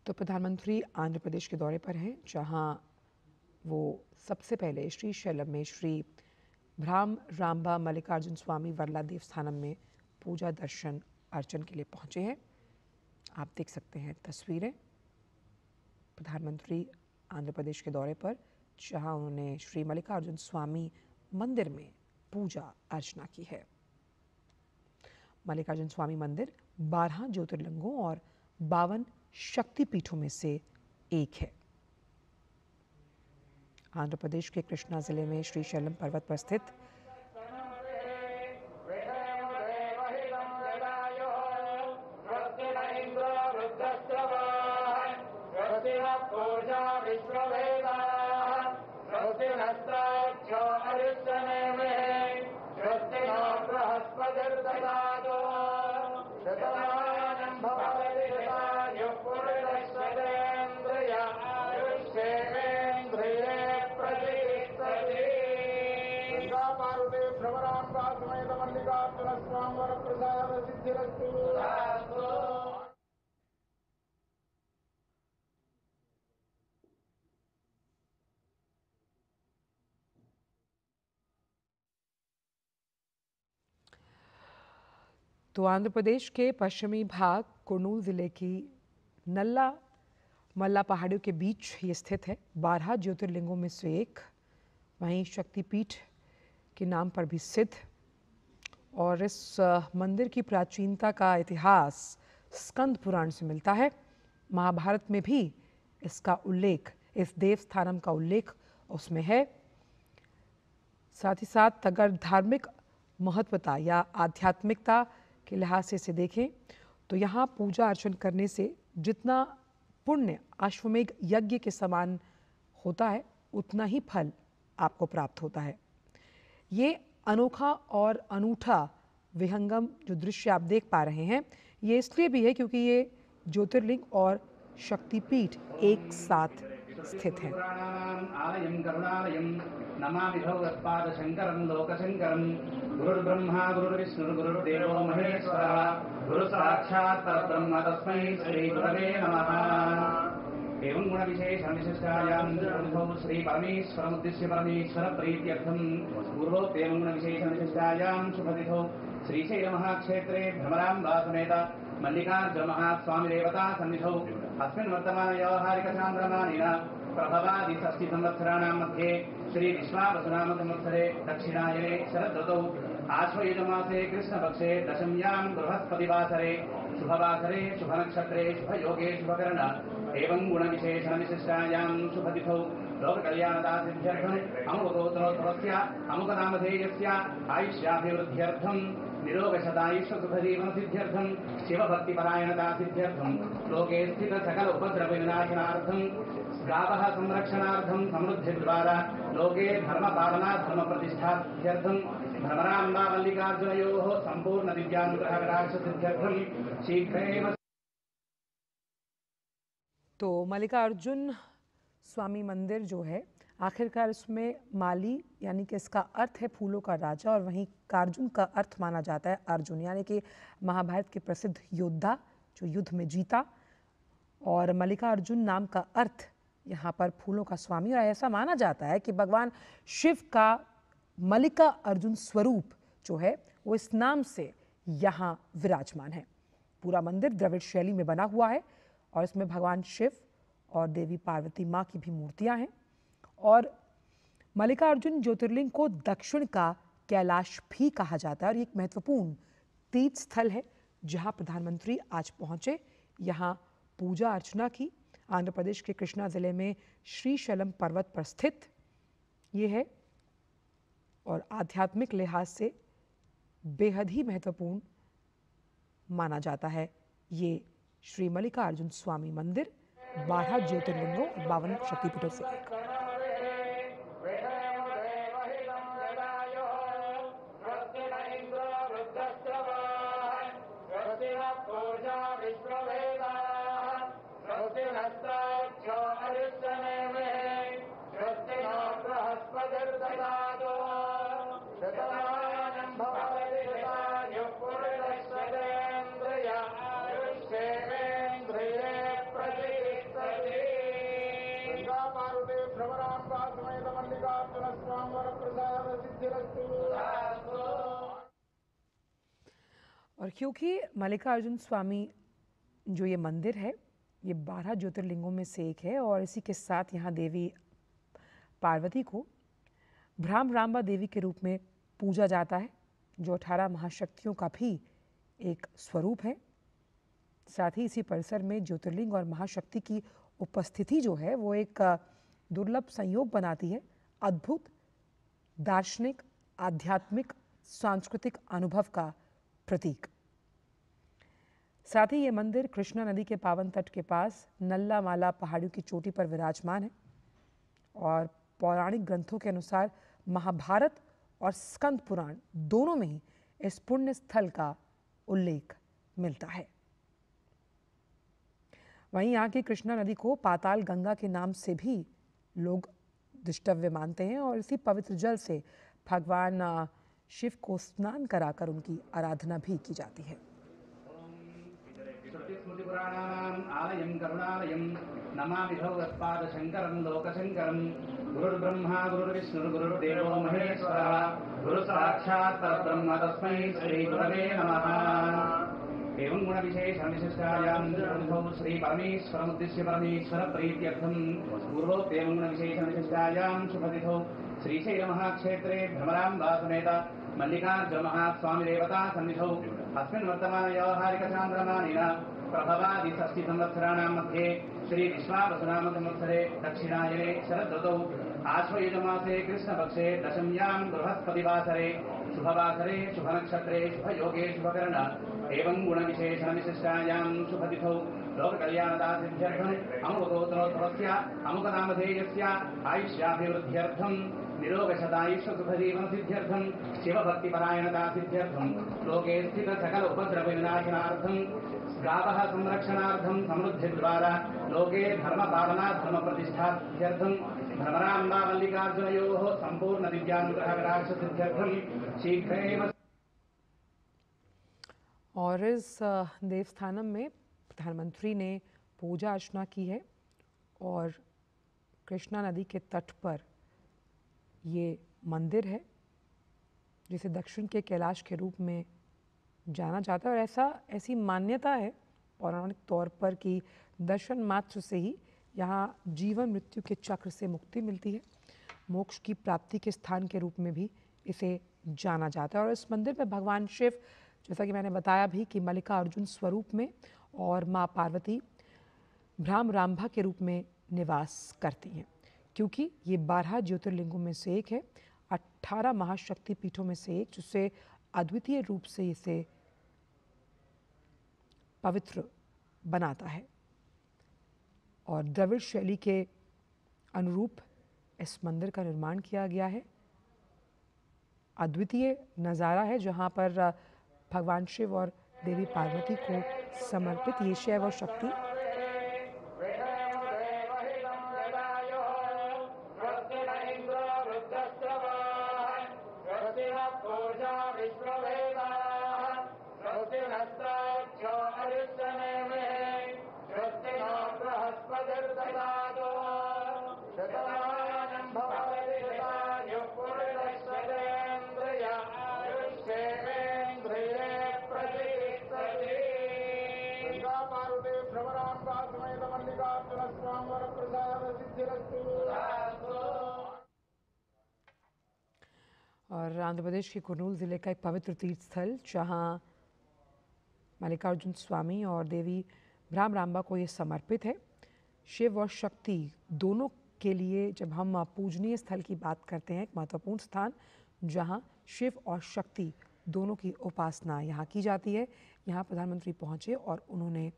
तो प्रधानमंत्री आंध्र प्रदेश के दौरे पर हैं, जहां वो सबसे पहले श्रीशैलम में श्री भ्राम रामबा मल्लिकार्जुन स्वामी वर्ला देवस्थानम में पूजा दर्शन अर्चन के लिए पहुंचे हैं। आप देख सकते हैं तस्वीरें प्रधानमंत्री आंध्र प्रदेश के दौरे पर, जहां उन्होंने श्री मल्लिकार्जुन स्वामी मंदिर में पूजा अर्चना की है। मल्लिकार्जुन स्वामी मंदिर 12 ज्योतिर्लिंगों और 52 शक्तिपीठों में से एक है। आंध्र प्रदेश के कृष्णा जिले में श्रीशैलम पर्वत पर स्थित तो आंध्र प्रदेश के पश्चिमी भाग कुर्नूल जिले की नल्ला मल्ला पहाड़ियों के बीच ये स्थित है। 12 ज्योतिर्लिंगों में से एक, वहीं शक्तिपीठ के नाम पर भी सिद्ध। और इस मंदिर की प्राचीनता का इतिहास स्कंद पुराण से मिलता है। महाभारत में भी इसका उल्लेख, इस देवस्थानम का उल्लेख उसमें है। साथ ही साथ अगर धार्मिक महत्वता या आध्यात्मिकता के लिहाज से इसे देखें तो यहाँ पूजा अर्चन करने से जितना पुण्य अश्वमेघ यज्ञ के समान होता है, उतना ही फल आपको प्राप्त होता है। ये अनोखा और अनूठा विहंगम जो दृश्य आप देख पा रहे हैं, ये इसलिए भी है क्योंकि ये ज्योतिर्लिंग और शक्तिपीठ एक साथ स्थित हैं। नमामि भगवत्पादशङ्करं लोकशङ्करं गुरुर्ब्रह्मा गुरुर्विष्णुर्गुरुर्देवो महेश्वरः गुरुसाक्षात् परब्रह्म तस्मै श्रीगुरवे नमः। एवं गुणविशेषविशिष्टायां श्री परमेश्वरमुद्दिश्य परमेश्वर प्रीत्यर्थं पूर्वोक्तेवं गुणविशेषविशिष्टायां शुभतिथौ श्रीशैलमहाक्षेत्रे भ्रमराम्बा समेत मल्लिकार्जुनमहास्वामिदेवता सन्निधौ अस्मिन् वर्तमानव्यावहारिकचान्द्रमानेन प्रभवादि षष्टिसंवत्सराणां मध्ये श्री विश्वावसुनाम संवत्सरे दक्षिणायने शरदृतौ आश्वयुजमासे कृष्णपक्षे दशम्यां बृहस्पतिवासरे शुभवासरे शुभनक्षत्रे शुभयोगे शुभकरण एवं गुणविशेषणविशिष्टायां शुभतिथौ लोककल्याणदासिद्ध्यर्थम् अमुकगोत्रोद्भवस्य अमुकनामधेयस्य आयुष्याभिवृद्ध्यर्थं निरोगशतायुष्यसुखजीवनसिद्ध्यर्थं शिवभक्तिपरायणतासिद्ध्यर्थं लोके स्थितसकल उपद्रवविनाशनार्थं गावः संरक्षणार्थं समृद्धिद्वारा लोके धर्मपालना धर्मप्रतिष्ठार्थं भ्रमराम्बा मल्लिकार्जुनयोः सम्पूर्ण दिव्यानुग्रहकटाक्षसिद्ध्यर्थं शीघ्रेव। तो मल्लिकार्जुन स्वामी मंदिर जो है, आखिरकार इसमें माली यानी कि इसका अर्थ है फूलों का राजा, और वहीं कार्जुन का अर्थ माना जाता है अर्जुन, यानी कि महाभारत के प्रसिद्ध योद्धा जो युद्ध में जीता। और मल्लिकार्जुन नाम का अर्थ यहाँ पर फूलों का स्वामी, और ऐसा माना जाता है कि भगवान शिव का मल्लिका अर्जुन स्वरूप जो है वो इस नाम से यहाँ विराजमान है। पूरा मंदिर द्रविड़ शैली में बना हुआ है और इसमें भगवान शिव और देवी पार्वती माँ की भी मूर्तियाँ हैं। और मल्लिकार्जुन ज्योतिर्लिंग को दक्षिण का कैलाश भी कहा जाता है, और एक महत्वपूर्ण तीर्थ स्थल है जहाँ प्रधानमंत्री आज पहुँचे, यहाँ पूजा अर्चना की। आंध्र प्रदेश के कृष्णा जिले में श्रीशैलम पर्वत पर स्थित ये है और आध्यात्मिक लिहाज से बेहद ही महत्वपूर्ण माना जाता है ये श्री मल्लिकार्जुन स्वामी मंदिर, 12 ज्योतिर्लिंगों और 52 शक्तिपीठों से एक। और क्योंकि मल्लिकार्जुन स्वामी जो ये मंदिर है ये 12 ज्योतिर्लिंगों में से एक है और इसी के साथ यहाँ देवी पार्वती को भ्रामरांबा देवी के रूप में पूजा जाता है, जो 18 महाशक्तियों का भी एक स्वरूप है। साथ ही इसी परिसर में ज्योतिर्लिंग और महाशक्ति की उपस्थिति जो है वो एक दुर्लभ संयोग बनाती है, अद्भुत दार्शनिक, आध्यात्मिक, सांस्कृतिक अनुभव का प्रतीक। साथ ही ये मंदिर कृष्णा नदी के पावन तट के पास नल्ला माला पहाड़ियों की चोटी पर विराजमान है और पौराणिक ग्रंथों के अनुसार महाभारत और स्कंद पुराण दोनों में ही इस पुण्य स्थल का उल्लेख मिलता है। वहीं यहाँ की कृष्णा नदी को पाताल गंगा के नाम से भी लोग दृष्टव्य मानते हैं और इसी पवित्र जल से भगवान शिव को स्नान कराकर उनकी आराधना भी की जाती है। श्रुतिस्मृतिपुराणानाम् आलयं करुणालयं नमामि भगवत्पादशङ्करं लोकशङ्करं। गुरुर्ब्रह्मा गुरुर्विष्णुर्गुरुर्देवो महेश्वरः गुरुसाक्षात् परब्रह्म तस्मै श्रीगुरवे नमः। एवं गुणविशेषविशिष्टायां ग्रन्थौ श्रीपरमेश्वरमुद्दिश्य परमेश्वरप्रीत्यर्थं पूर्वोक्तेवं गुणविशेषविशिष्टायां शुभतिथौ श्रीशैलमहाक्षेत्रे भ्रमराम्बा समेत मल्लिकार्जुनमहास्वामिदेवता सन्निधौ अस्मिन् वर्तमानव्यावहारिकचान्द्रमानेन प्रभवादिषष्टिसंवत्सराणां मध्ये श्रीविश्वावसुनाम संवत्सरे दक्षिणायने शरदृतौ आश्वयुजमासे कृष्णपक्षे दशम्यां बृहस्पतिवासरे शुभवासरे शुभनक्षत्रे शुभयोगे शुभकर्ण एवं गुणविशेषणविशिष्टायां शुभतिथौ लोककल्याणदासिद्ध्यर्थम् अमुकगोत्रोद्भवस्य अमुकनामधेयस्य आयुष्याभिवृद्ध्यर्थं निरोगशतायुष्यसुखजीवनसिद्ध्यर्थं शिवभक्तिपरायणतासिद्ध्यर्थं लोके स्थितसकल उपद्रवविनाशनार्थं गावः संरक्षणार्थं समृद्धिद्वारा लोके धर्मपालना धर्मप्रतिष्ठार्थं भ्रमराम्बा मल्लिकार्जुनयोः सम्पूर्ण दिव्यानुग्रहविराजसिद्ध्यर्थं शीघ्रेव। और इस देवस्थानम में प्रधानमंत्री ने पूजा अर्चना की है और कृष्णा नदी के तट पर ये मंदिर है जिसे दक्षिण के कैलाश के रूप में जाना जाता है और ऐसी मान्यता है पौराणिक तौर पर कि दर्शन मात्र से ही यहाँ जीवन मृत्यु के चक्र से मुक्ति मिलती है, मोक्ष की प्राप्ति के स्थान के रूप में भी इसे जाना जाता है। और इस मंदिर में भगवान शिव, जैसा कि मैंने बताया भी, कि मल्लिकार्जुन स्वरूप में और माँ पार्वती भ्रामरांभा के रूप में निवास करती हैं, क्योंकि ये 12 ज्योतिर्लिंगों में से एक है, 18 महाशक्ति पीठों में से एक, जिससे अद्वितीय रूप से इसे पवित्र बनाता है। और द्रविड़ शैली के अनुरूप इस मंदिर का निर्माण किया गया है। अद्वितीय नज़ारा है जहाँ पर भगवान शिव और देवी पार्वती को समर्पित ये शैव और शक्ति और आंध्र प्रदेश के कुर्नूल ज़िले का एक पवित्र तीर्थ स्थल जहाँ मल्लिकार्जुन स्वामी और देवी भ्रामरांबा को ये समर्पित है। शिव और शक्ति दोनों के लिए जब हम पूजनीय स्थल की बात करते हैं, एक महत्वपूर्ण स्थान जहाँ शिव और शक्ति दोनों की उपासना यहाँ की जाती है। यहाँ प्रधानमंत्री पहुँचे और उन्होंने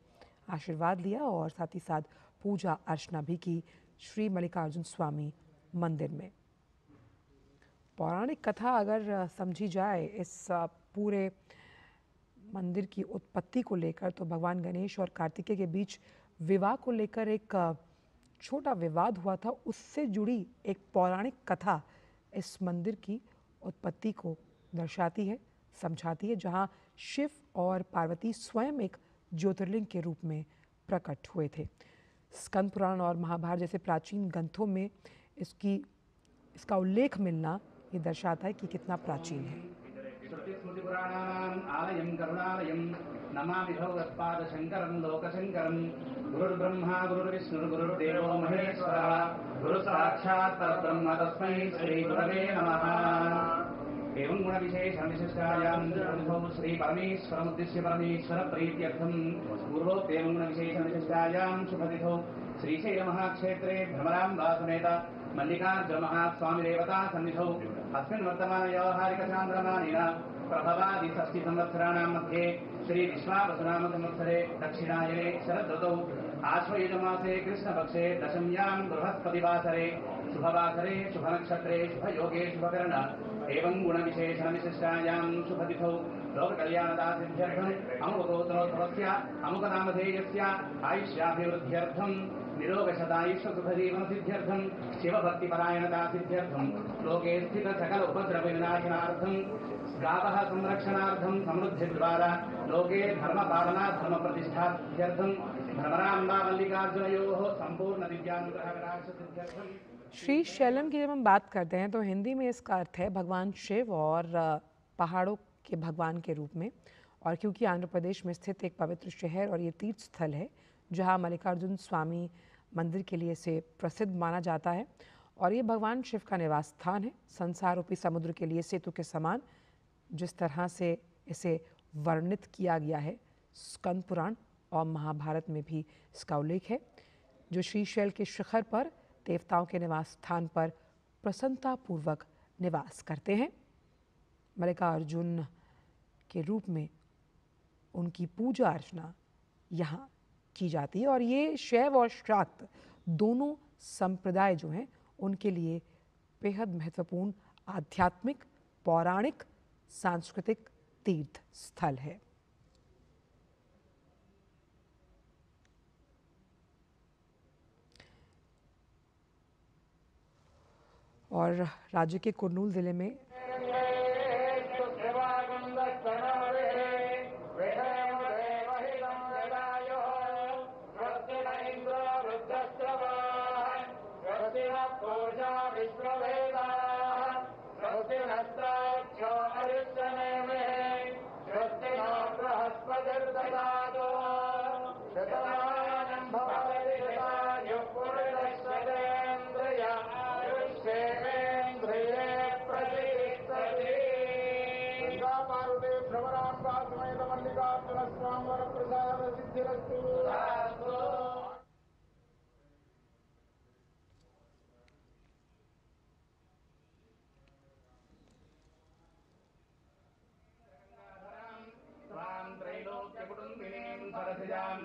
आशीर्वाद लिया और साथ ही साथ पूजा अर्चना भी की श्री मल्लिकार्जुन स्वामी मंदिर में। पौराणिक कथा अगर समझी जाए इस पूरे मंदिर की उत्पत्ति को लेकर, तो भगवान गणेश और कार्तिकेय के बीच विवाह को लेकर एक छोटा विवाद हुआ था। उससे जुड़ी एक पौराणिक कथा इस मंदिर की उत्पत्ति को दर्शाती है, समझाती है, जहाँ शिव और पार्वती स्वयं एक ज्योतिर्लिंग के रूप में प्रकट हुए थे। स्कंद पुराण और महाभारत जैसे प्राचीन ग्रंथों में इसका उल्लेख मिलना ये दर्शाता है कि कितना प्राचीन है। श्रुतिस्मृतिपुराणानाम् आलयं करुणालयं नमामि भगवत्पादशङ्करं लोकशङ्करं गुरुर्ब्रह्मा गुरुर्विष्णुर्गुरुर्देवो महेश्वरः गुरुसाक्षात् परब्रह्म तस्मै श्रीगुरवे नमः। एवं गुणविशेषविशिष्टायां श्री परमेश्वरमुद्दिश्य परमेश्वर प्रीत्यर्थं पूर्वोक्तेवं गुणविशेषविशिष्टायां शुभतिथौ श्रीशैलमहाक्षेत्रे भ्रमराम्बा समेत मल्लिकार्जुनमहास्वामिदेवता सन्निधौ अस्मिन् वर्तमानव्यावहारिकचान्द्रमानेन प्रभवादि षष्टिसंवत्सराणां मध्ये श्री विश्वावसुनाम संवत्सरे दक्षिणायने शरदृतौ आश्वयुजमासे कृष्णपक्षे दशम्यां बृहस्पतिवासरे शुभवासरे शुभनक्षत्रे शुभयोगे शुभकर्ण एवं गुणविशेषणविशिष्टायां शुभतिथौ लोककल्याणदासिद्ध्यर्थम् अमुकगोत्रोद्भवस्य अमुकनामधेयस्य आयुष्याभिवृद्ध्यर्थं निरोगशतायुष्यसुखजीवनसिद्ध्यर्थं शिवभक्तिपरायणतासिद्ध्यर्थं लोके स्थितसकल उपद्रवविनाशनार्थं गावः संरक्षणार्थं समृद्धिद्वारा लोके धर्मपालना धर्मप्रतिष्ठासिद्ध्यर्थं भ्रमराम्बा मल्लिकार्जुनयोः संपूर्ण दिव्यानुग्रहकटाक्षसिद्ध्यर्थं। श्री शैलम की जब हम बात करते हैं तो हिंदी में इसका अर्थ है भगवान शिव और पहाड़ों के भगवान के रूप में। और क्योंकि आंध्र प्रदेश में स्थित एक पवित्र शहर और ये तीर्थ स्थल है जहाँ मल्लिकार्जुन स्वामी मंदिर के लिए इसे प्रसिद्ध माना जाता है और ये भगवान शिव का निवास स्थान है। संसार रूपी समुद्र के लिए सेतु के समान जिस तरह से इसे वर्णित किया गया है स्कंद पुराण और महाभारत में भी इसका उल्लेख है। जो श्रीशैल के शिखर पर देवताओं के निवास स्थान पर प्रसन्नतापूर्वक निवास करते हैं। मल्लिकार्जुन के रूप में उनकी पूजा अर्चना यहाँ की जाती है और ये शैव और शाक्त दोनों संप्रदाय जो हैं उनके लिए बेहद महत्वपूर्ण आध्यात्मिक, पौराणिक, सांस्कृतिक तीर्थ स्थल है। और राज्य के कुर्नूल जिले में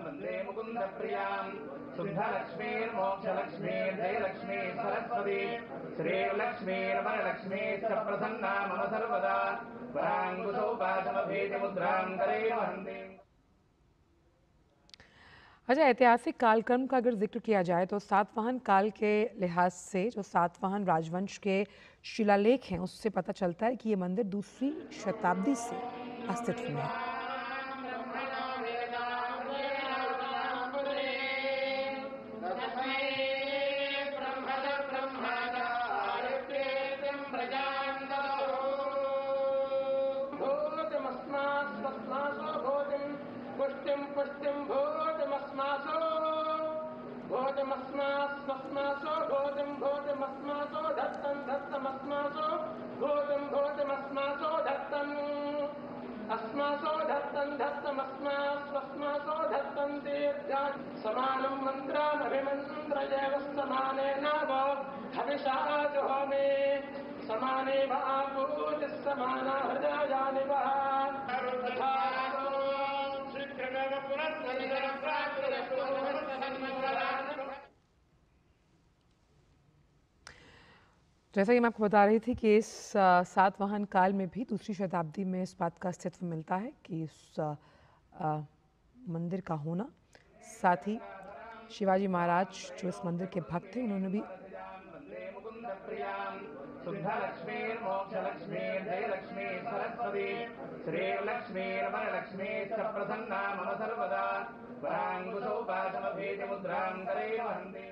वंदे मुकुंद प्रियां शुद्धलक्ष्मीर्मोक्षलक्ष्मीर्जयलक्ष्मी सरस्वती श्रीलक्ष्मीर्वरलक्ष्मीश्च प्रसन्ना मम सर्वदा वराङ्कुशोपाशमभेदमुद्रां करे वहन्ति। अच्छा, ऐतिहासिक कालक्रम का अगर जिक्र किया जाए तो सातवाहन काल के लिहाज से जो सातवाहन राजवंश के शिलालेख हैं उससे पता चलता है कि ये मंदिर दूसरी शताब्दी से अस्तित्व में है। समानं मन्त्रामभिमन्त्रयेव समानेन हविषा जुहोमि समाने आपूतिः समाना हृदयानि वः जैसा कि मैं आपको बता रही थी कि इस सातवाहन काल में भी दूसरी शताब्दी में इस बात का अस्तित्व मिलता है कि इस मंदिर का होना, साथ ही शिवाजी महाराज जो इस मंदिर के भक्त थे उन्होंने भी शुद्धलक्ष्मीर्मोक्षलक्ष्मीर्जयलक्ष्मी सरस्वती श्रीलक्ष्मीर्वरलक्ष्मीश्च प्रसन्ना मम सर्वदा वराङ्कुशोपाशमभेदमुद्रां करे वहन्ति।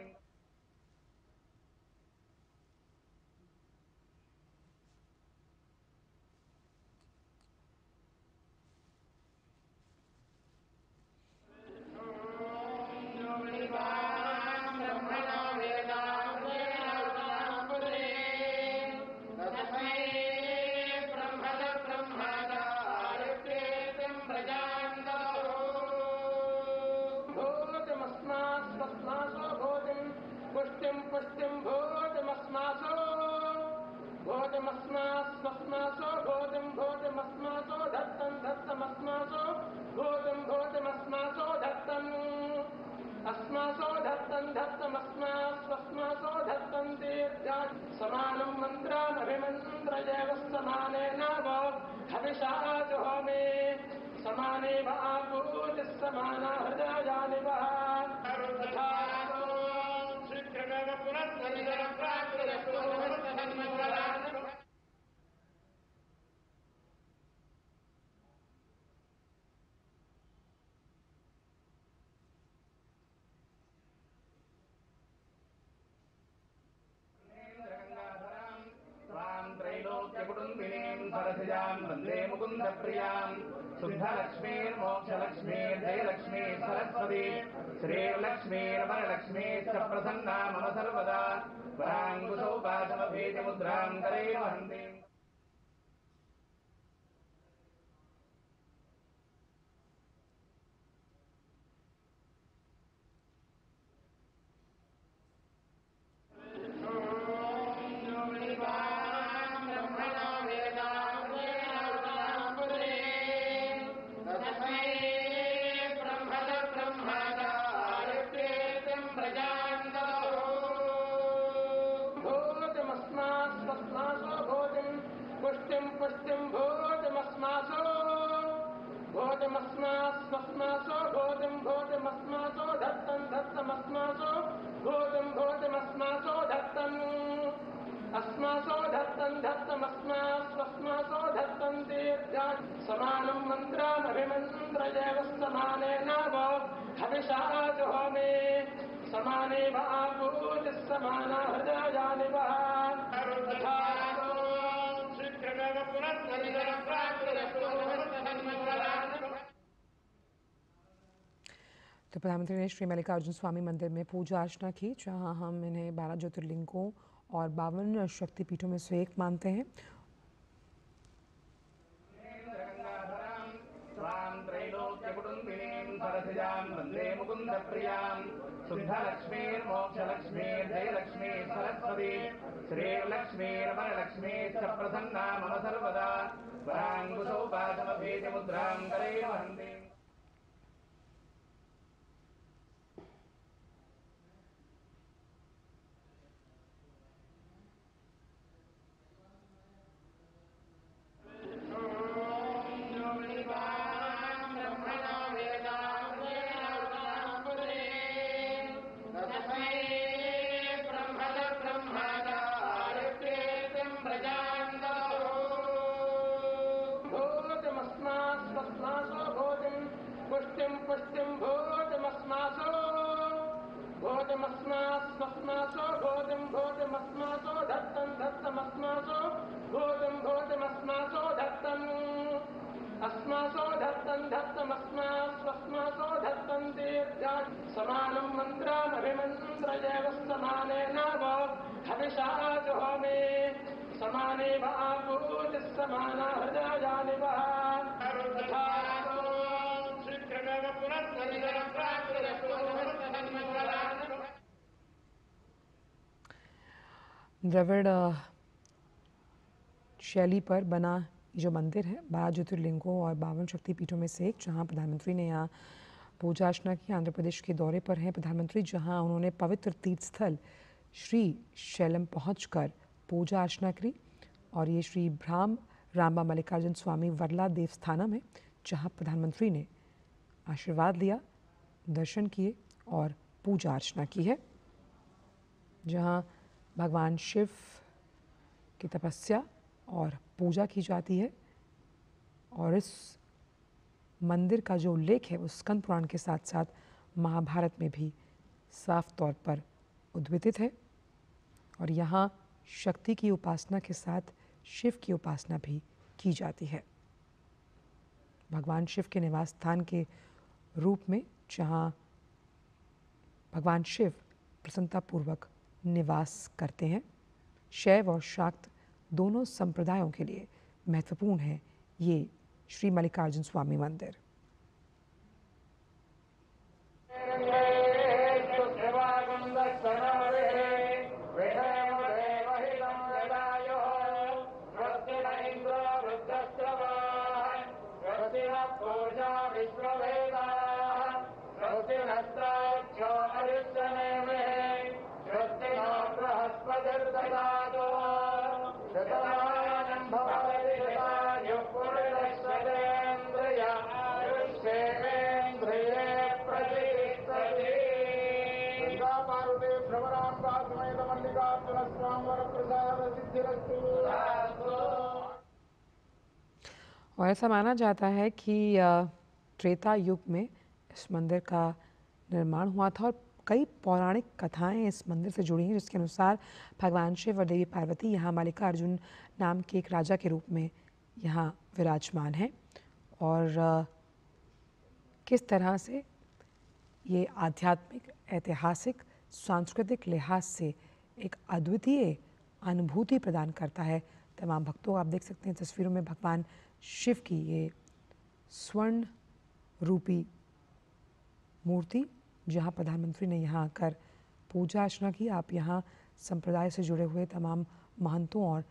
हविषा जुहोमि समाने आपूतिः समाना हृदयानि वः शीघ्रमेव पुनः त्रैलोक्यकुटुम्बिनीं सरसिजां वन्दे मुकुन्दप्रियां शुद्धलक्ष्मीर्मोक्षलक्ष्मीर्जयलक्ष्मी सरस्वती श्रीर्लक्ष्मीर्वरलक्ष्मीश्च प्रसन्ना मम सर्वदा वराङ्कुशौपाशमभीतिमुद्रां करे वहन्ति पुष्टिं भोजमस्मासो भोजमस्मासो भोजमस्मासो धत्तमस्मासो भोजमस्मासो अस्मासो धत्तमस्मासो धत्तं दीर्घा समानं मन्त्रामभिमन्त्रयेव समानेन वो हविषा जुहोमि समाने आपूतिः समाना हृदयानि वः तो प्रधानमंत्री ने श्री मल्लिकार्जुन स्वामी मंदिर में पूजा अर्चना की, जहां हम इन्हें 12 ज्योतिर्लिंगों और 52 शक्तिपीठों में से एक मानते हैं। वन्दे मुकुन्दप्रियां शुद्धलक्ष्मीर्मोक्षलक्ष्मीर्जयलक्ष्मी सरस्वती श्रीर्लक्ष्मीर्वरलक्ष्मीश्च प्रसन्ना मम सर्वदा वराङ्कुशौपाशमभीतिमुद्रां करे वहन्ति पुष्टिं भोजमस्मासो भोजमस्मासो धत्तमस्मासो भोजमस्मासो धत्तं धत्तं दीर्घा समानं मन्त्रामभिमन्त्रयेव समानेन वो हविषा जुहोमि समाने आपूतिः समाना हृदयानि वः द्रविड़ शैली पर बना जो मंदिर है 12 ज्योतिर्लिंगों और 52 शक्तिपीठों में से एक, जहां प्रधानमंत्री ने यहाँ पूजा अर्चना की। आंध्र प्रदेश के दौरे पर हैं प्रधानमंत्री, जहां उन्होंने पवित्र तीर्थ स्थल श्री शैलम पहुंचकर पूजा अर्चना की। और ये श्री भ्राम रामबा मल्लिकार्जुन स्वामी वर्ला देवस्थानम है, जहां प्रधानमंत्री ने आशीर्वाद लिया, दर्शन किए और पूजा अर्चना की है, जहां भगवान शिव की तपस्या और पूजा की जाती है। और इस मंदिर का जो उल्लेख है वो स्कंद पुराण के साथ साथ महाभारत में भी साफ तौर पर उद्भिदित है। और यहाँ शक्ति की उपासना के साथ शिव की उपासना भी की जाती है। भगवान शिव के निवास स्थान के रूप में जहाँ भगवान शिव प्रसन्नतापूर्वक निवास करते हैं। शैव और शाक्त दोनों संप्रदायों के लिए महत्वपूर्ण है ये श्री मल्लिकार्जुन स्वामी मंदिर। भ्रमराम्बा समेत मल्लिकार्जुन स्वामी वरप्रसाद सिद्धिरस्तु। और ऐसा माना जाता है कि त्रेता युग में इस मंदिर का निर्माण हुआ था और कई पौराणिक कथाएं इस मंदिर से जुड़ी हैं, जिसके अनुसार भगवान शिव और देवी पार्वती यहाँ मल्लिकार्जुन नाम के एक राजा के रूप में यहाँ विराजमान हैं। और किस तरह से ये आध्यात्मिक, ऐतिहासिक, सांस्कृतिक लिहाज से एक अद्वितीय अनुभूति प्रदान करता है तमाम भक्तों। आप देख सकते हैं तस्वीरों में भगवान शिव की ये स्वर्ण रूपी मूर्ति, जहां प्रधानमंत्री ने यहाँ आकर पूजा अर्चना की। आप यहाँ संप्रदाय से जुड़े हुए तमाम महंतों और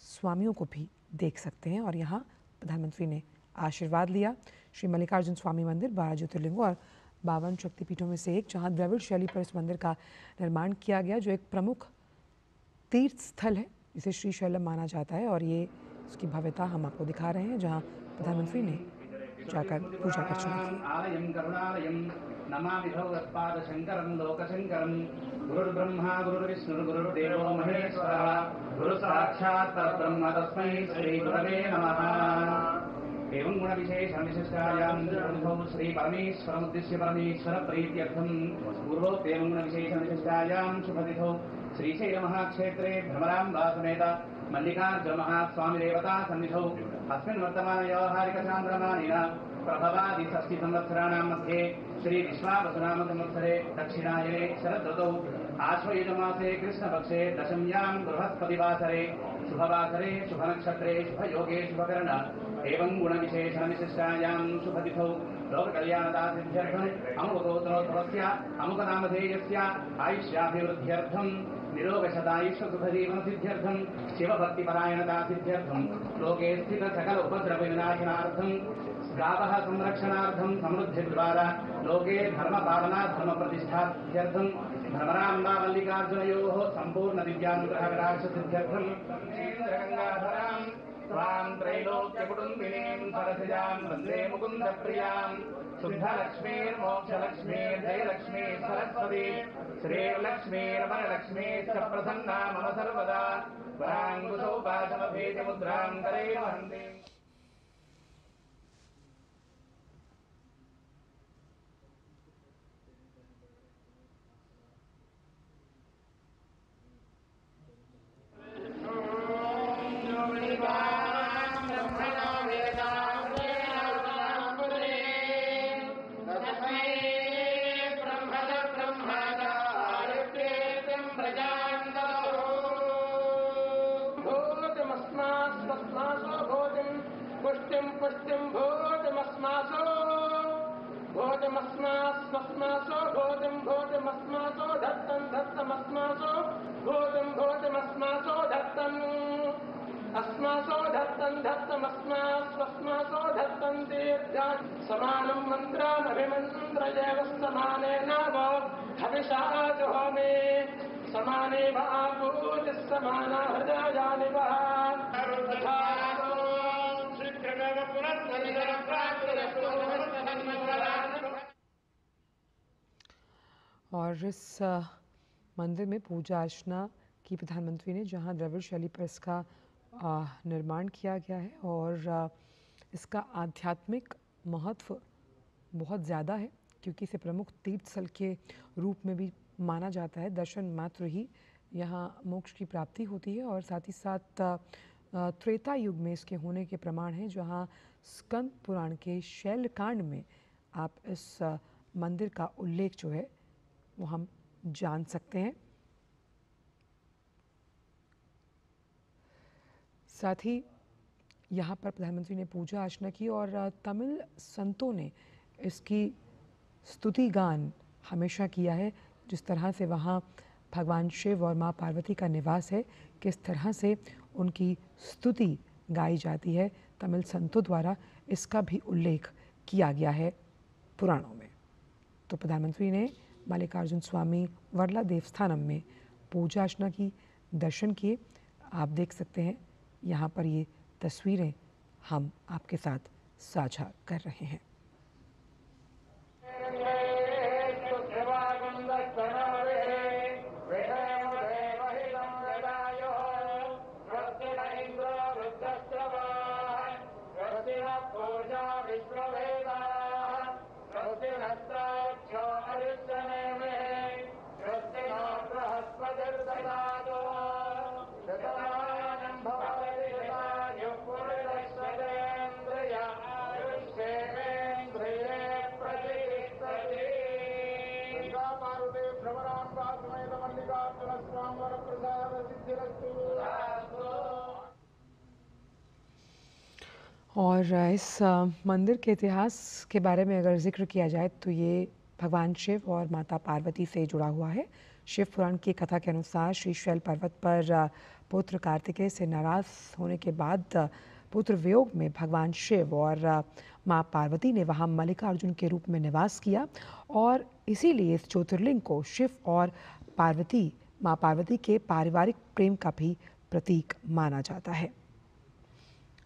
स्वामियों को भी देख सकते हैं और यहाँ प्रधानमंत्री ने आशीर्वाद लिया। श्री मल्लिकार्जुन स्वामी मंदिर 12 ज्योतिर्लिंगों और 52 शक्तिपीठों में से एक, जहाँ द्रविड़ शैली पर इस मंदिर का निर्माण किया गया, जो एक प्रमुख तीर्थ स्थल है, इसे श्रीशैलम माना जाता है। और ये उसकी भव्यता हम आपको दिखा रहे हैं, जहाँ प्रधानमंत्री ने जाकर पूजा अर्चना की। आलयं करुणालयं नमामि भगवत्पादशङ्करं लोकशङ्करं गुरुर्ब्रह्मा गुरुर्विष्णुर्गुरुर्देवो महेश्वरः गुरुसाक्षात् परब्रह्म तस्मै श्रीगुरवे नमः। एवं गुणविशेषविशिष्टायां गुरुभौ श्रीपरमेश्वरमुद्दिश्य परमेश्वरप्रीत्यर्थं पूर्वोक्तेवं गुणविशेषविशिष्टायां शुभतिथौ श्रीशैलमहाक्षेत्रे भ्रमराम्बा समेत मल्लिकार्जुनमहास्वामिदेवता सन्निधौ अस्मिन् वर्तमानव्यावहारिकचान्द्रमानेन प्रभवादि षष्टिसंवत्सराणां मध्ये श्री विश्वावसुनाम संवत्सरे दक्षिणायने शरदृतौ आश्वयुजमासे कृष्णपक्षे दशम्यां बृहस्पतिवासरे शुभवासरे शुभनक्षत्रे शुभयोगे शुभकर्ण एवं गुणविशेषणविशिष्टायां शुभतिथौ लोककल्याणदासिद्ध्यर्थम् अमुकगोत्रोद्भवस्य अमुकनामधेयस्य आयुष्याभिवृद्ध्यर्थं निरोगशतायुष्यसुखजीवनसिद्ध्यर्थं शिवभक्तिपरायणतासिद्ध्यर्थं लोके स्थितसकल उपद्रवविनाशनार्थं गावः संरक्षणार्थं समृद्धिद्वारा लोके धर्मपालना धर्मप्रतिष्ठासिद्ध्यर्थं भ्रमराम्बा मल्लिकार्जुनयोः सम्पूर्णदिव्यानुग्रहकटाक्षसिद्ध्यर्थं श्रीन्द्रगङ्गाधरां त्वां त्रैलोक्यकुटुम्बिनीं सरसिजां वन्दे मुकुन्दप्रियां शुद्धलक्ष्मीर्मोक्षलक्ष्मीर्जयलक्ष्मी सरस्वती श्रीर्लक्ष्मीर्वरलक्ष्मीश्च प्रसन्ना मम सर्वदा वराङ्कुशौपाशमभेदमुद्रां करैर् वन्दे। पुष्टिं भोजमस्मासो भोजमस्मासो भोजमस्मासो धत्तमस्मासो भोजमस्मासो अस्मासो धत्तमस्मासो धत्तं तीर्था समानं मन्त्रामभिमन्त्रयेव समानेन वो हविषा जुहोमि समाने वा पूजिः समाना हृदयानि वा और इस मंदिर में पूजा अर्चना की प्रधानमंत्री ने, जहां द्रविड़ शैली पर इसका निर्माण किया गया है और इसका आध्यात्मिक महत्व बहुत ज़्यादा है, क्योंकि इसे प्रमुख तीर्थ स्थल के रूप में भी माना जाता है। दर्शन मात्र ही यहाँ मोक्ष की प्राप्ति होती है और साथ ही साथ त्रेता युग में इसके होने के प्रमाण हैं, जहाँ स्कंद पुराण के शैलकांड में आप इस मंदिर का उल्लेख जो है वो हम जान सकते हैं। साथ ही यहाँ पर प्रधानमंत्री ने पूजा अर्चना की और तमिल संतों ने इसकी स्तुति गान हमेशा किया है। जिस तरह से वहाँ भगवान शिव और माँ पार्वती का निवास है, किस तरह से उनकी स्तुति गाई जाती है, तमिल संतों द्वारा इसका भी उल्लेख किया गया है पुराणों में। तो प्रधानमंत्री ने मल्लिकार्जुन स्वामी वर्ला देवस्थानम में पूजा अर्चना की, दर्शन किए। आप देख सकते हैं यहाँ पर ये तस्वीरें हम आपके साथ साझा कर रहे हैं। सेवा और इस मंदिर के इतिहास के बारे में अगर जिक्र किया जाए तो ये भगवान शिव और माता पार्वती से जुड़ा हुआ है। शिव पुराण की कथा के अनुसार श्रीशैल पर्वत पर पुत्र कार्तिकेय से नाराज होने के बाद पुत्र वियोग में भगवान शिव और माँ पार्वती ने वहाँ मल्लिकार्जुन के रूप में निवास किया और इसीलिए इस ज्योतिर्लिंग को शिव और पार्वती माँ पार्वती के पारिवारिक प्रेम का भी प्रतीक माना जाता है।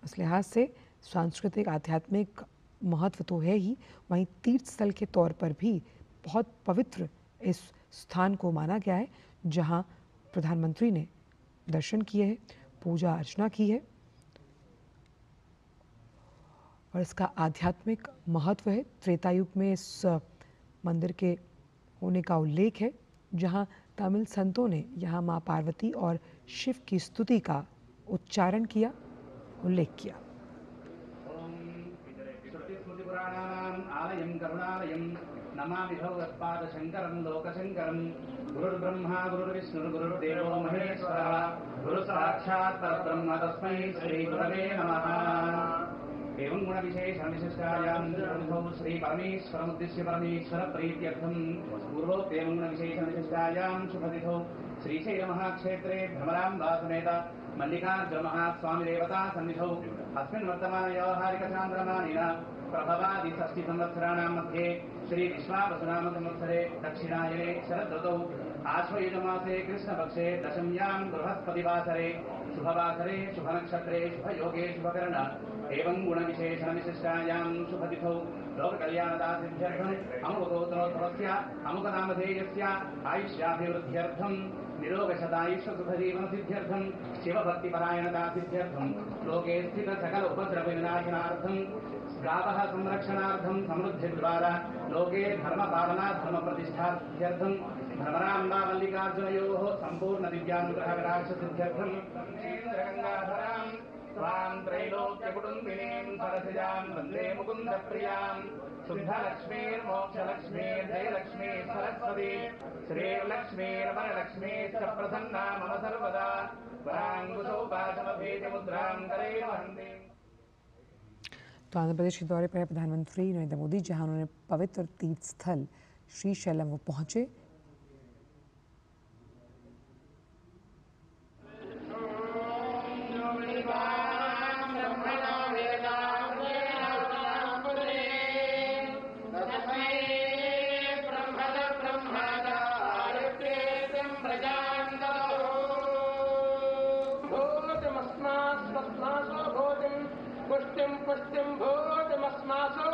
इस लिहाज से सांस्कृतिक आध्यात्मिक महत्व तो है ही, वहीं तीर्थ स्थल के तौर पर भी बहुत पवित्र इस स्थान को माना गया है, जहां प्रधानमंत्री ने दर्शन किए हैं, पूजा अर्चना की है और इसका आध्यात्मिक महत्व है। त्रेता युग में इस मंदिर के होने का उल्लेख है, जहां तमिल संतों ने यहाँ माँ पार्वती और शिव की स्तुति का उच्चारण किया, उल्लेख किया। आलयं करुणालयं नमामि भगवत्पादशङ्करं लोकशङ्करं गुरुर्ब्रह्मा गुरुर्विष्णुर्गुरुर्देवो महेश्वरः गुरुसाक्षात् परब्रह्म तस्मै श्रीगुरवे नमः। एवं गुणविशेषविशिष्टायां प्रभुः श्रीपरमेश्वरमुद्दिश्य परमेश्वरप्रीत्यर्थं पूर्वोक्तेवं गुणविशेषविशिष्टायां शुभतिथौ श्रीशैलमहाक्षेत्रे भ्रमराम्बासमेत मल्लिकार्जुनमहास्वामिदेवता सन्निधौ अस्मिन् वर्तमानव्यावहारिकचान्द्रमानेन प्रभवादिषष्टिसंवत्सराणां मध्ये श्रीविश्वावसुनाम संवत्सरे दक्षिणायने शरदृतौ आश्वयुजमासे कृष्णपक्षे दशम्यां बृहस्पतिवासरे शुभवासरे शुभनक्षत्रे शुभयोगे शुभकर्ण एवं गुणविशेषणविशिष्टायां शुभतिथौ लोककल्याणदासिद्ध्यर्थम् अमुकगोत्रोद्भवस्य अमुकनामधेयस्य आयुष्याभिवृद्ध्यर्थं निरोगशतायुष्यसुखजीवनसिद्ध्यर्थं शिवभक्तिपरायणदासिद्ध्यर्थं लोके स्थितसकल उपद्रवविनाशनार्थं गावः संरक्षणार्थं समृद्धिद्वारा लोके धर्मपालना धर्मप्रतिष्ठार्थं भ्रमराम्बा मल्लिकार्जुनयोः सम्पूर्णदिव्यानुग्रहविराक्षसिद्ध्यर्थं गङ्गाधरां स्वां त्रैलोक्यकुटुम्बिनीं सरसिजां वन्दे मुकुन्दप्रियां शुद्धलक्ष्मीर्मोक्षलक्ष्मीर्जयलक्ष्मी सरस्वती श्रीर्लक्ष्मीर्वरलक्ष्मीश्च प्रसन्ना मम सर्वदा वराङ्कुशोपासमभेदमुद्रां करे वन्दे। तो आंध्र प्रदेश के दौरे पर है प्रधानमंत्री नरेंद्र मोदी, जहां उन्होंने पवित्र तीर्थ स्थल श्रीशैलम वो पहुंचे। पुष्टिं भोजमस्मासो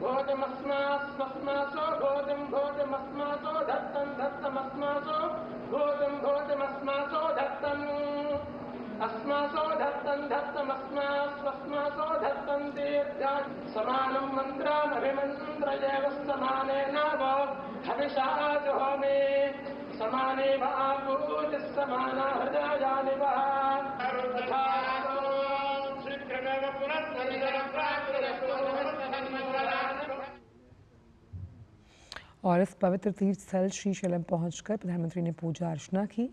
भोजमस्मासो भोजमस्मासो धत्तमस्मासो भोजमस्मासो धत्तमस्मासो धत्तं तीर्थात् समानं मन्त्रामभिमन्त्रयेव समानेन वो हविषा जुहोमि समाने वापूतिः समाना हृदयानि वः और इस पवित्र तीर्थ स्थल श्रीशैलम पहुंचकर प्रधानमंत्री ने पूजा अर्चना की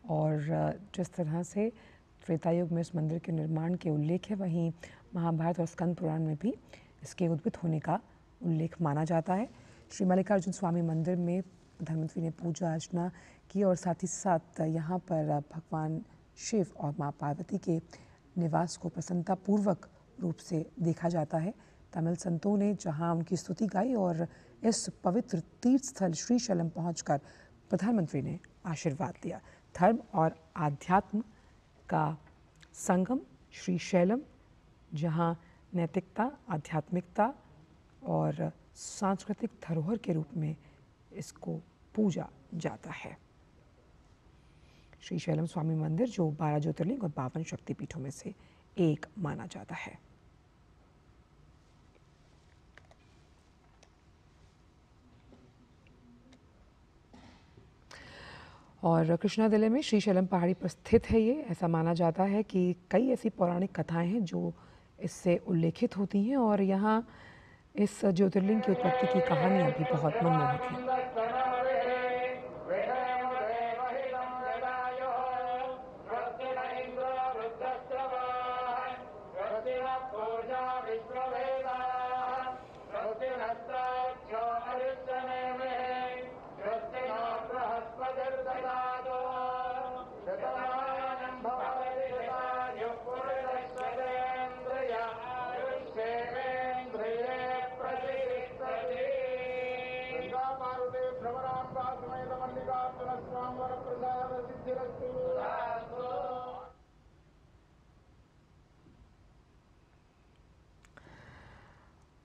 और जिस तरह से त्रेता युग में इस मंदिर के निर्माण के उल्लेख है, वहीं महाभारत और स्कंद पुराण में भी इसके उद्भित होने का उल्लेख माना जाता है। श्री मल्लिकार्जुन स्वामी मंदिर में प्रधानमंत्री ने पूजा अर्चना की और साथ ही साथ यहाँ पर भगवान शिव और माँ पार्वती के निवास को प्रसन्नतापूर्वक रूप से देखा जाता है। तमिल संतों ने जहाँ उनकी स्तुति गाई और इस पवित्र तीर्थ स्थल श्रीशैलम पहुंचकर प्रधानमंत्री ने आशीर्वाद दिया। धर्म और आध्यात्म का संगम श्रीशैलम, जहां नैतिकता, आध्यात्मिकता और सांस्कृतिक धरोहर के रूप में इसको पूजा जाता है। श्रीशैलम स्वामी मंदिर जो 12 ज्योतिर्लिंग और 52 शक्तिपीठों में से एक माना जाता है। और कृष्णाजिले में श्रीशैलम पहाड़ी पर स्थित है ये। ऐसा माना जाता है कि कई ऐसी पौराणिक कथाएं हैं जो इससे उल्लेखित होती हैं और यहाँ इस ज्योतिर्लिंग की उत्पत्ति की कहानियाँ भी बहुत मनमोहक हैं।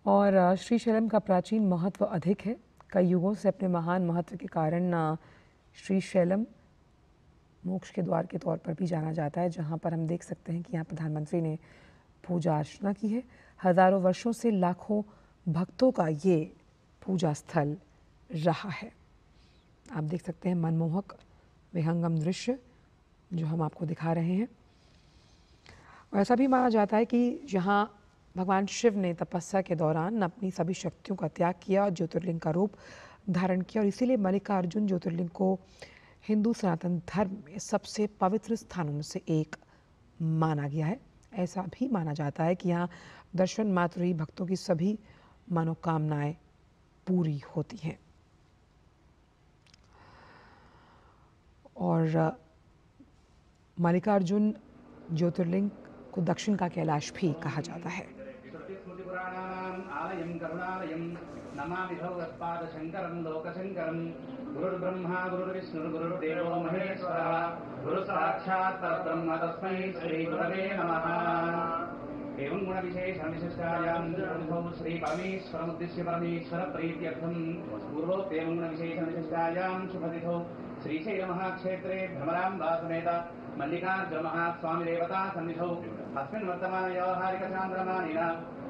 और श्रीशैलम का प्राचीन महत्व अधिक है। कई युगों से अपने महान महत्व के कारण श्रीशैलम मोक्ष के द्वार के तौर पर भी जाना जाता है, जहां पर हम देख सकते हैं कि यहाँ प्रधानमंत्री ने पूजा अर्चना की है। हजारों वर्षों से लाखों भक्तों का ये पूजा स्थल रहा है। आप देख सकते हैं मनमोहक विहंगम दृश्य जो हम आपको दिखा रहे हैं। और ऐसा भी माना जाता है कि यहाँ भगवान शिव ने तपस्या के दौरान अपनी सभी शक्तियों का त्याग किया और ज्योतिर्लिंग का रूप धारण किया और इसीलिए मल्लिकार्जुन ज्योतिर्लिंग को हिंदू सनातन धर्म में सबसे पवित्र स्थानों में से एक माना गया है। ऐसा भी माना जाता है कि यहाँ दर्शन मात्र ही भक्तों की सभी मनोकामनाएं पूरी होती हैं। और मल्लिकार्जुन ज्योतिर्लिंग को दक्षिण का कैलाश भी कहा जाता है। आलयं करुणालयं नमामि भगवत्पादशङ्करं लोकशङ्करं गुरुर्ब्रह्मा गुरुर्विष्णुर्गुरुर्देवो महेश्वरः गुरुसाक्षात् परब्रह्म तस्मै श्रीगुरवे नमः। एवं गुणविशेषविशिष्टायां गुरुभौ श्रीपरमेश्वरमुद्दिश्य परमेश्वरप्रीत्यर्थं पूर्वोक्तेवं गुणविशेषविशिष्टायां शुभतिथौ श्रीशैलमहाक्षेत्रे भ्रमराम्बासमेत मल्लिकार्जुनमहास्वामिदेवता सन्निधौ अस्मिन् वर्तमानव्यावहारिकचान्द्रमानेन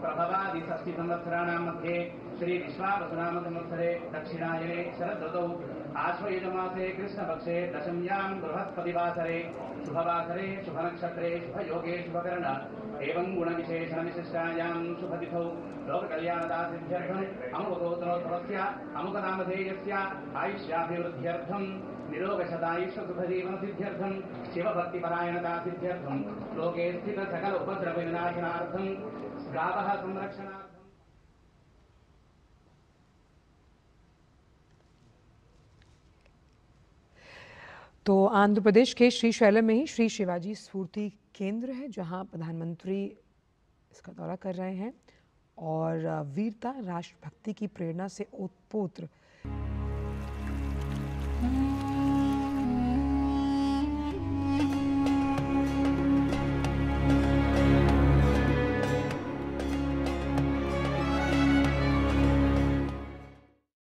प्रभवादिषष्टिसंवत्सराणां मध्ये श्रीविश्वावसुनामसंवत्सरे दक्षिणायने शरदृतौ आश्वयुजमासे कृष्णपक्षे दशम्यां बृहस्पतिवासरे शुभवासरे शुभनक्षत्रे शुभयोगे शुभकर्ण एवं गुणविशेषणविशिष्टायां शुभतिथौ लोककल्याणदासिद्ध्यर्थम् अमुकगोत्रोद्भवस्य अमुकनामधेयस्य आयुष्याभिवृद्ध्यर्थं निरोगशतायुष्यसुखजीवनसिद्ध्यर्थं शिवभक्तिपरायणतासिद्ध्यर्थं लोके स्थितसकल उपद्रवविनाशनार्थं गावः संरक्षणार्थं। तो आंध्र प्रदेश के श्रीशैलम में ही श्री शिवाजी स्फूर्ति केंद्र है, जहां प्रधानमंत्री इसका दौरा कर रहे हैं और वीरता राष्ट्रभक्ति की प्रेरणा से ओतप्रोत